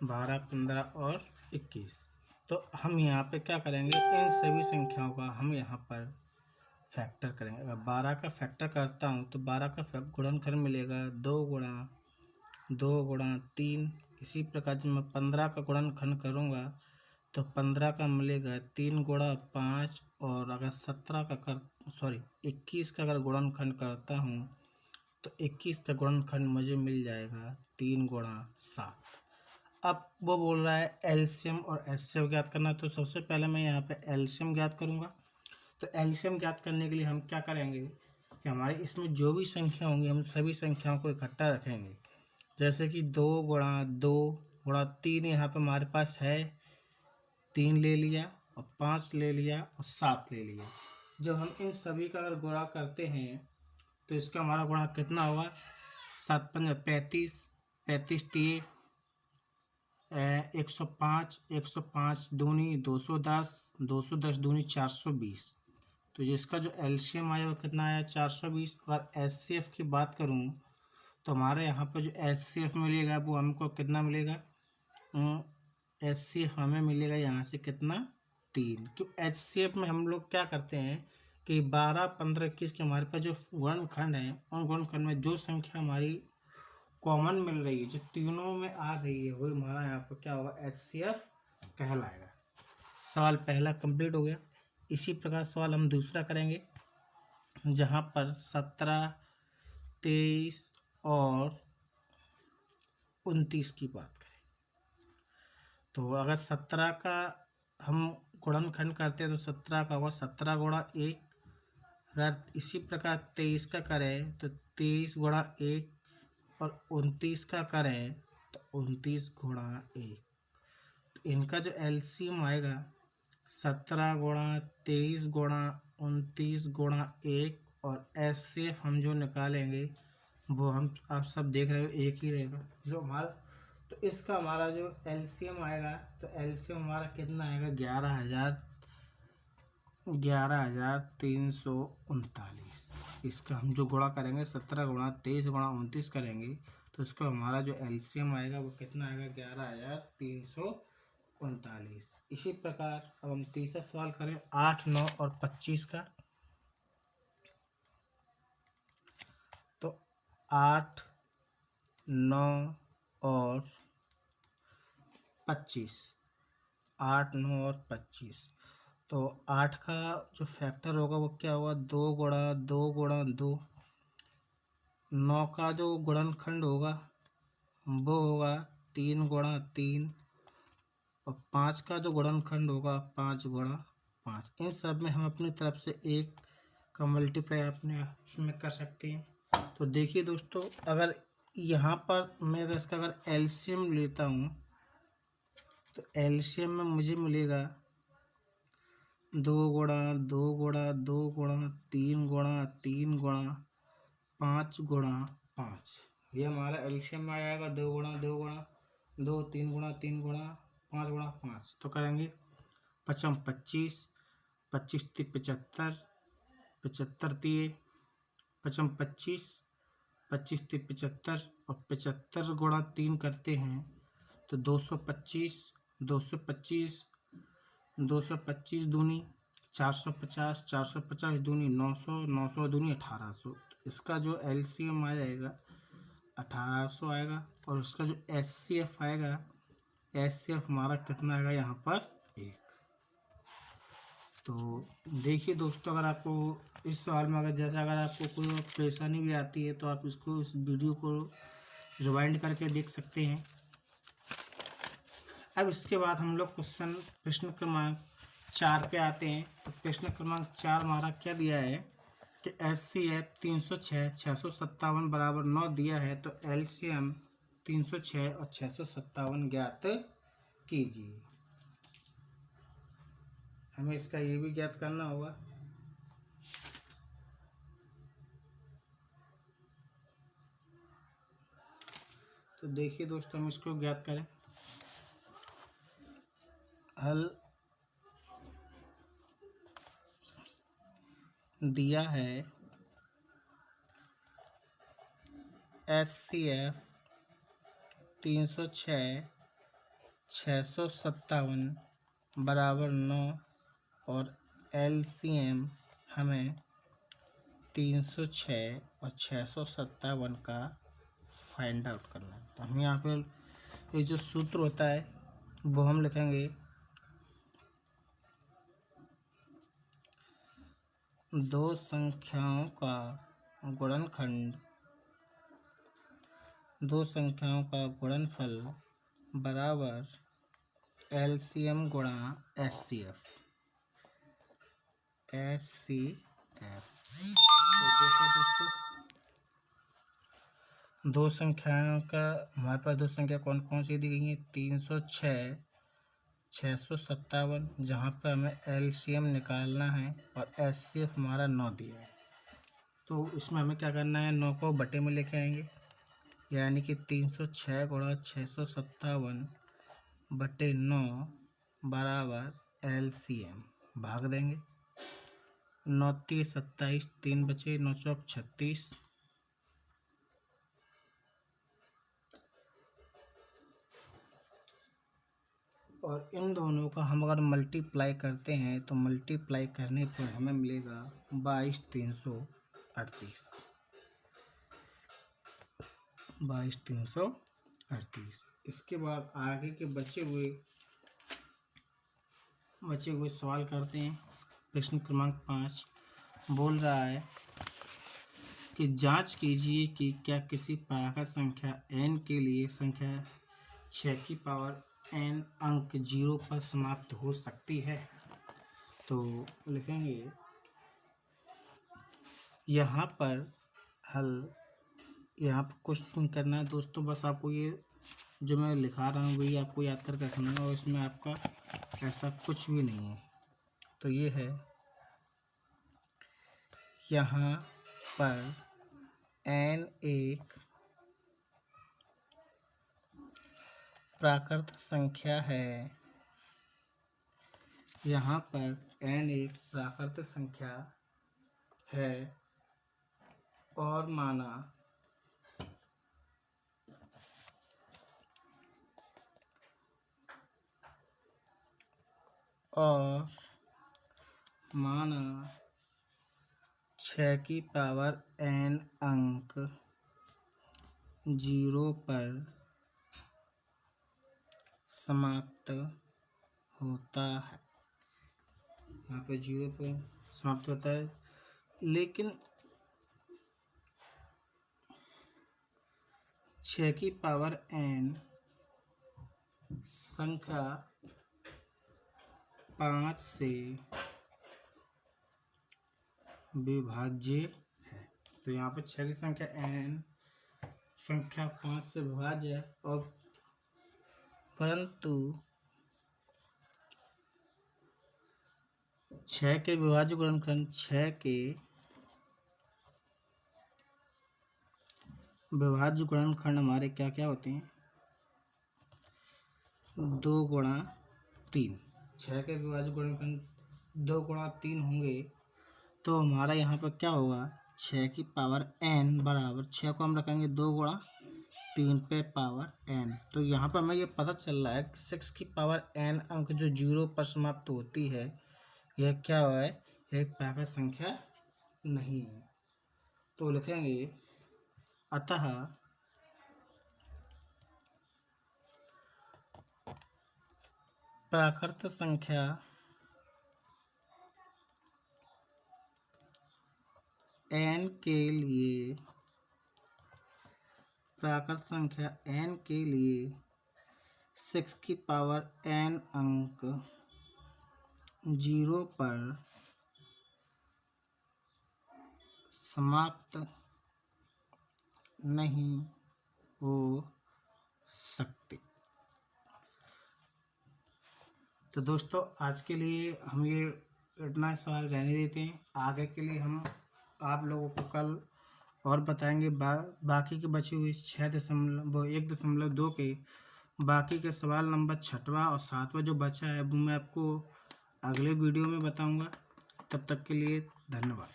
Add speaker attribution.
Speaker 1: 12, 15 और 21। तो हम यहाँ पे क्या करेंगे, इन सभी संख्याओं का हम यहाँ पर फैक्टर करेंगे। अगर 12 का फैक्टर करता हूँ तो 12 का गुणनखंड मिलेगा 2 गुणा इसी प्रकार जब मैं 15 का गुणनखंड करूँगा तो 15 का मिलेगा 3 गुणा 5। और अगर 21 का अगर गुणनखंड करता हूँ तो 21 का गुणनखंड मुझे मिल जाएगा 3 गुणा 7। अब वो बोल रहा है एलसीएम और एचसीएफ ज्ञात करना, तो सबसे पहले मैं यहाँ पे एलसीएम ज्ञात करूँगा। तो एलसीएम ज्ञात करने के लिए हम क्या करेंगे कि हमारे इसमें जो भी संख्या होंगी हम सभी संख्याओं को इकट्ठा रखेंगे। जैसे कि 2 गुणा 3 यहाँ पे हमारे पास है, 3 ले लिया और 5 ले लिया और 7 ले लिया। जब हम इन सभी का अगर गुणा करते हैं तो इसका हमारा गुणा कितना होगा, 7 पंजे 35, 35 तिये 105, 105 दूनी 210, 210 दूनी 420। तो जिसका जो एलसीएम आया वो कितना आया, 420। अगर एचसीएफ की बात करूँ तो हमारे यहाँ पर जो एचसीएफ मिलेगा वो हमको कितना मिलेगा, एचसीएफ हमें मिलेगा यहाँ से कितना, 3। क्यों एचसीएफ में हम लोग क्या करते हैं कि 12, 15, 21 के हमारे पास जो गुणनखंड है उन गुणनखंड में जो संख्या हमारी कॉमन मिल रही है, जो तीनों में आ रही है, वो हमारा यहाँ पर क्या होगा, एचसीएफ कहलाएगा। सवाल पहला कंप्लीट हो गया। इसी प्रकार सवाल हम दूसरा करेंगे जहाँ पर 17, 23 और 29 की बात करें। तो अगर 17 का हम गुणनखंड करते हैं तो 17 का होगा 17 गुणा 1। अगर इसी प्रकार 23 का करें तो 23 गुणा 1 और 29 का करें तो 29 गुणा 1। तो इनका जो एलसीएम आएगा 17 गुणा 23 गुणा 29 गुणा 1 और एचसीएफ हम जो निकालेंगे वो हम आप सब देख रहे हो एक ही रहेगा जो हमारा। तो इसका हमारा जो एलसीएम आएगा तो एलसीएम हमारा कितना आएगा, 11,339। इसका हम जो गुणा करेंगे 17 गुणा 23 गुणा 29 करेंगे तो इसको हमारा जो एलसीएम आएगा वो कितना आएगा, 11,339। इसी प्रकार अब हम तीसरा सवाल करें 8, 9 और 25 का। तो 8, 9 और 25, 8, 9 और 25। तो 8 का जो फैक्टर होगा वो क्या होगा, 2 गुणा 2 गुणा 2। 9 का जो गुणनखंड होगा वो होगा 3 गुणा 3 और 5 का जो गुणनखंड होगा 5 गुणा 5। इन सब में हम अपनी तरफ से 1 का मल्टीप्लाई अपने इसमें कर सकते हैं। तो देखिए दोस्तों, अगर यहाँ पर मैं अगर इसका अगर एलसीएम लेता हूँ तो एलसीएम में मुझे मिलेगा 2 गुणा 2 गुणा 2 गुणा 3 गुणा 3 गुणा 5 गुणा 5। ये हमारा एलसीएम में आएगा 2 गुणा 2 गुणा 2, 3 गुणा 3 गुणा 5 गुणा 5। तो करेंगे 5 25, 25 × 75, 75 तिये 5 25, 25 × 75 और 75 गुणा 3 करते हैं तो 225, 225, 225 दूनी 450, 450 दूनी 900, 900 दूनी 1800। इसका जो एलसीएम आ जाएगा 1800 आएगा। और इसका जो एचसीएफ आएगा, एचसीएफ हमारा कितना आएगा यहाँ पर 1। तो देखिए दोस्तों, अगर आपको इस सवाल में अगर आपको कोई परेशानी भी आती है तो आप इसको इस वीडियो को रिवाइंड करके देख सकते हैं। अब इसके बाद हम लोग प्रश्न क्रमांक 4 पे आते हैं। तो प्रश्न क्रमांक 4 हमारा क्या दिया है कि एचसीएफ 306, 657 बराबर 9 दिया है। तो एलसीएम 306 और 657 ज्ञात कीजिए। हमें इसका ये भी ज्ञात करना होगा। तो देखिए दोस्तों, हम इसको ज्ञात करें। हल दिया है एचसीएफ 306 657 बराबर 9 और LCM हमें 306 और 657 का फाइंड आउट करना है। तो हम यहाँ पर ये जो सूत्र होता है वो हम लिखेंगे दो संख्याओं का गुणनफल बराबर LCM गुणा HCF। तो देखो दोस्तों, दो संख्याओं का हमारे पास दो संख्या कौन कौन सी दी गई है? 306, 657, जहाँ पर हमें LCM निकालना है और HCF हमारा 9 दिया है। तो इसमें हमें क्या करना है? 9 को बटे में लेके आएंगे, यानी कि 306 गुणा 657 बटे 9 बराबर LCM भाग देंगे। 9 30 27, 3 बचे, 9 चौक 36, और इन दोनों का हम अगर मल्टीप्लाई करते हैं तो मल्टीप्लाई करने पर हमें मिलेगा 22,338। इसके बाद आगे के बचे हुए सवाल करते हैं। प्रश्न क्रमांक 5 बोल रहा है कि जांच कीजिए कि क्या किसी प्राकृत संख्या n के लिए संख्या 6 की पावर n अंक 0 पर समाप्त हो सकती है। तो लिखेंगे यहाँ पर कुछ नहीं करना है दोस्तों, बस आपको ये जो मैं लिखा रहा हूँ वही आपको याद करके रखना है और इसमें आपका ऐसा कुछ भी नहीं है। तो ये है, यहाँ पर n एक प्राकृत संख्या है। यहाँ पर n एक प्राकृत संख्या है और माना और माना 6 की पावर n अंक 0 पर समाप्त होता है। यहाँ पे 0 पर समाप्त होता है, लेकिन 6 की पावर n संख्या 5 से विभाज्य है। तो यहाँ पर 6 की संख्या n संख्या 5 से विभाज्य है, और परंतु 6 के विभाज्य गुणनखंड 6 के विभाज्य गुणनखंड हमारे क्या क्या होते हैं? 2 गुणा 3। 6 के विभाज्य गुणनखंड 2 गुणा 3 होंगे, तो हमारा यहाँ पर क्या होगा? 6 की पावर n बराबर 6 को हम रखेंगे 2 गुणा 3 पे पावर n। तो यहाँ पर हमें ये पता चल रहा है कि 6 की पावर n अंक जो 0 पर समाप्त होती है, यह क्या है? एक प्राकृत संख्या नहीं है। तो लिखेंगे अतः प्राकृत संख्या n के लिए 6 की पावर n अंक 0 पर समाप्त नहीं हो सकते। तो दोस्तों, आज के लिए हम ये इतना सवाल रहने देते हैं। आगे के लिए हम आप लोगों को कल और बताएंगे बाकी के बचे हुए 1.2 के बाकी के सवाल नंबर 6वां और 7वां जो बचा है वो मैं आपको अगले वीडियो में बताऊंगा। तब तक के लिए धन्यवाद।